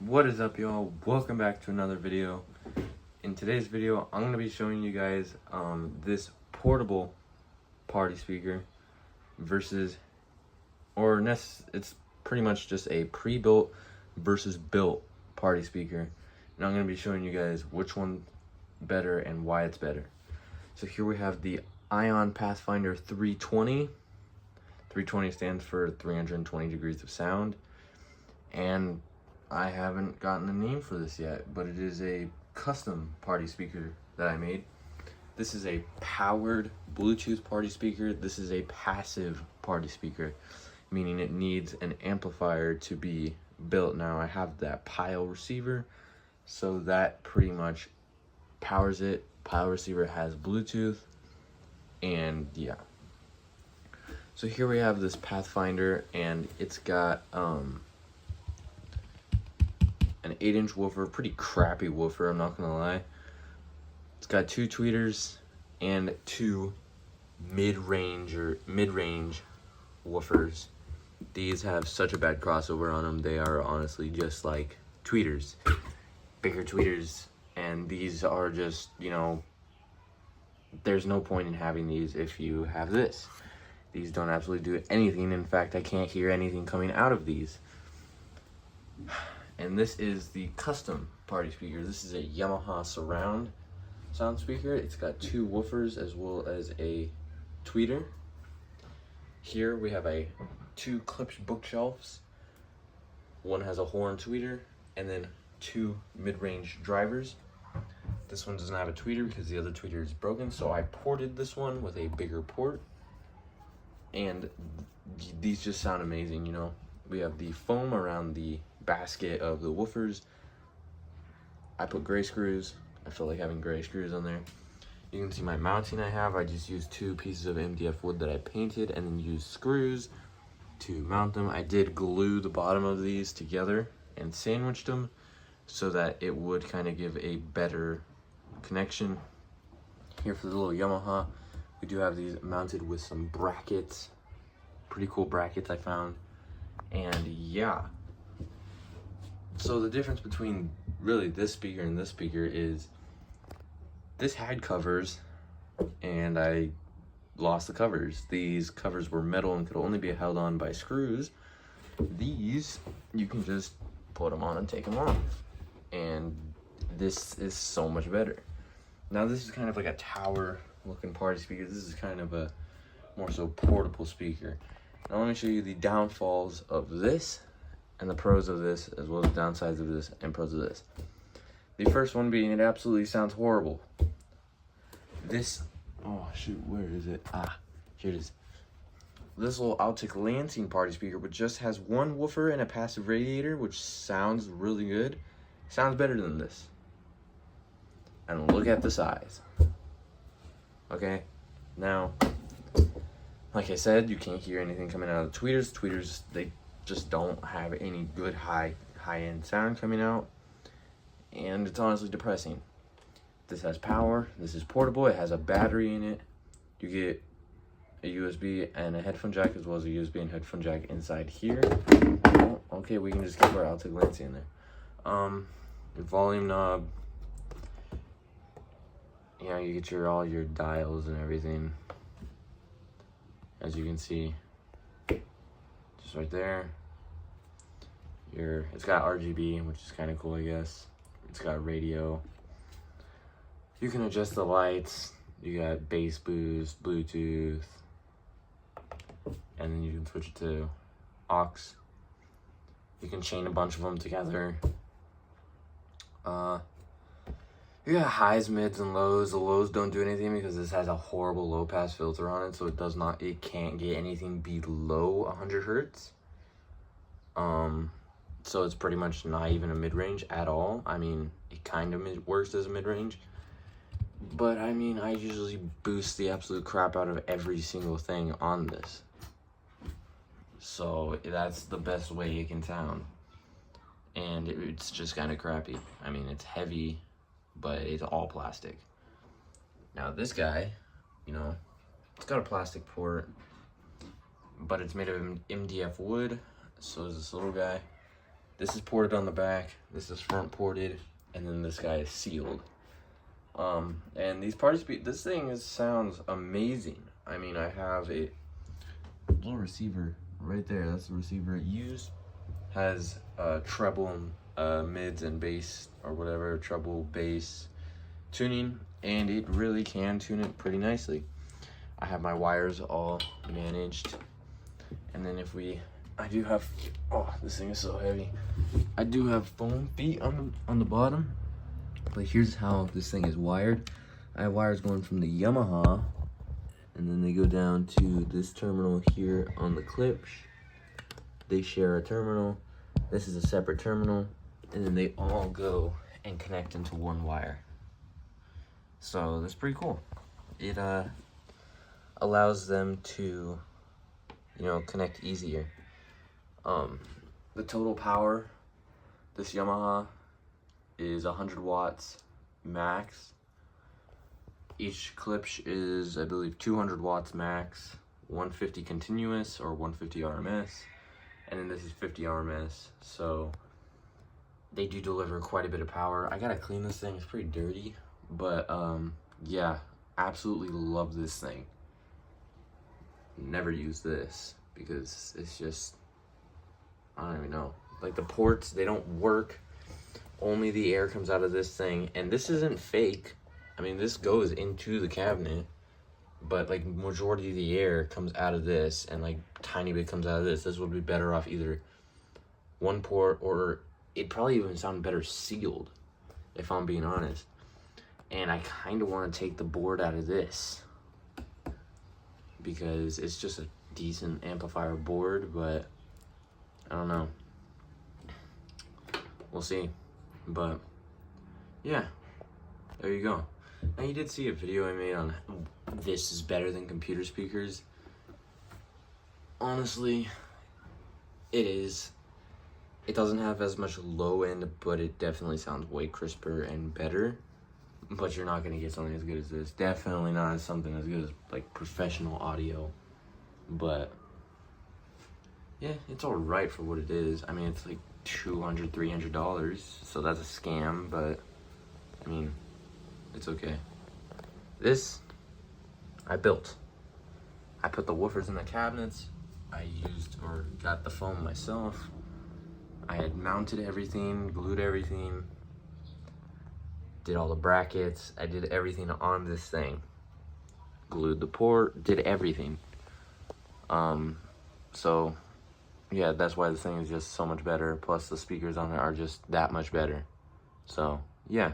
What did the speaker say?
What is up, y'all? Welcome back to another video. In today's video, I'm going to be showing you guys this portable party speaker versus, it's pretty much just a pre-built versus built party speaker. And I'm going to be showing you guys which one's better and why it's better. So here we have the Ion Pathfinder 320. 320 stands for 320 degrees of sound. And I haven't gotten a name for this yet, but it is a custom party speaker that I made. This is a powered Bluetooth party speaker. This is a passive party speaker, meaning it needs an amplifier to be built. Now I have that pile receiver, so that pretty much powers it. Pile receiver has Bluetooth, and yeah. So here we have this Pathfinder, and it's got an 8-inch woofer, pretty crappy woofer, I'm not gonna lie. It's got 2 tweeters and 2 mid-range woofers. These have such a bad crossover on them. They are honestly just like tweeters, bigger tweeters, and these are just, you know, there's no point in having these if you have this. These don't absolutely do anything. In fact, I can't hear anything coming out of these. And this is the custom party speaker. This is a Yamaha surround sound speaker. It's got 2 woofers as well as a tweeter. Here we have 2 clipped bookshelves. One has a horn tweeter and then 2 mid-range drivers. This one doesn't have a tweeter because the other tweeter is broken, so I ported this one with a bigger port. And these just sound amazing, you know. We have the foam around the basket of the woofers. I put gray screws. I feel like having gray screws on there. You can see my mounting I have. I just used 2 pieces of MDF wood that I painted and then used screws to mount them. I did glue the bottom of these together and sandwiched them so that it would kind of give a better connection. Here for the little Yamaha, we do have these mounted with some brackets. Pretty cool brackets I found. And yeah. So the difference between really this speaker and this speaker is this had covers and I lost the covers. These covers were metal and could only be held on by screws. These, you can just put them on and take them off. And this is so much better. Now this is kind of like a tower looking party speaker. This is kind of a more so portable speaker. Now let me show you the downfalls of this and the pros of this, as well as the downsides of this and pros of this. The first one being it absolutely sounds horrible. This, oh shoot, where is it? Ah, here it is. This little Altic Lansing party speaker, but just has 1 woofer and a passive radiator, which sounds really good. Sounds better than this. And look at the size. Okay, now, like I said, you can't hear anything coming out of the tweeters. Tweeters, they just don't have any good high-end sound coming out, and it's honestly depressing. This has power. This is portable. It has a battery in it. You get a USB and a headphone jack, as well as a USB and headphone jack inside here. Oh, okay, we can just keep our Altic Lansing in there. Your volume knob. You know, you get all your dials and everything. As you can see, just right there. It's got RGB, which is kind of cool, I guess. It's got radio. You can adjust the lights. You got bass boost, Bluetooth, and then you can switch it to aux. You can chain a bunch of them together. You got highs, mids, and lows. The lows don't do anything because this has a horrible low pass filter on it, so it can't get anything below 100 hertz. So it's pretty much not even a mid-range at all. I mean, it kind of works as a mid-range, but I mean, I usually boost the absolute crap out of every single thing on this. So that's the best way it can sound. And it's just kind of crappy. I mean, it's heavy, but it's all plastic. Now this guy, you know, it's got a plastic port, but it's made of MDF wood. So is this little guy. This is ported on the back, this is front ported, and then this guy is sealed. And these this thing sounds amazing. I mean, I have a little receiver right there. That's the receiver it used. Has treble, mids and bass, or whatever, treble, bass tuning, and it really can tune it pretty nicely. I have my wires all managed, and then I do have, oh, this thing is so heavy. I do have foam feet on the bottom, but here's how this thing is wired. I have wires going from the Yamaha, and then they go down to this terminal here on the clips. They share a terminal. This is a separate terminal, and then they all go and connect into one wire. So that's pretty cool. It allows them to, you know, connect easier. The total power, this Yamaha is 100 watts max. Each clip is, I believe, 200 watts max, 150 continuous or 150 RMS, and then this is 50 RMS. So they do deliver quite a bit of power. I gotta clean this thing, it's pretty dirty, but yeah, absolutely love this thing. Never use this because it's just, I don't even know. Like the ports, they don't work. Only the air comes out of this thing, and this isn't fake. I mean, this goes into the cabinet, but like majority of the air comes out of this, and like tiny bit comes out of this. This would be better off either one port, or it'd probably even sound better sealed, if I'm being honest. And I kind of want to take the board out of this because it's just a decent amplifier board, but I don't know. We'll see. But yeah, there you go. Now, you did see a video I made on this is better than computer speakers. Honestly, it is. It doesn't have as much low end, but it definitely sounds way crisper and better. But you're not gonna get something as good as this. Definitely not as something as good as like professional audio. But yeah, it's all right for what it is. I mean, it's like $200, $300, so that's a scam. But I mean, it's okay. This I built. I put the woofers in the cabinets. I used or got the foam myself. I had mounted everything, glued everything, did all the brackets. I did everything on this thing. Glued the port, did everything. So yeah, that's why this thing is just so much better. Plus the speakers on it are just that much better. So yeah.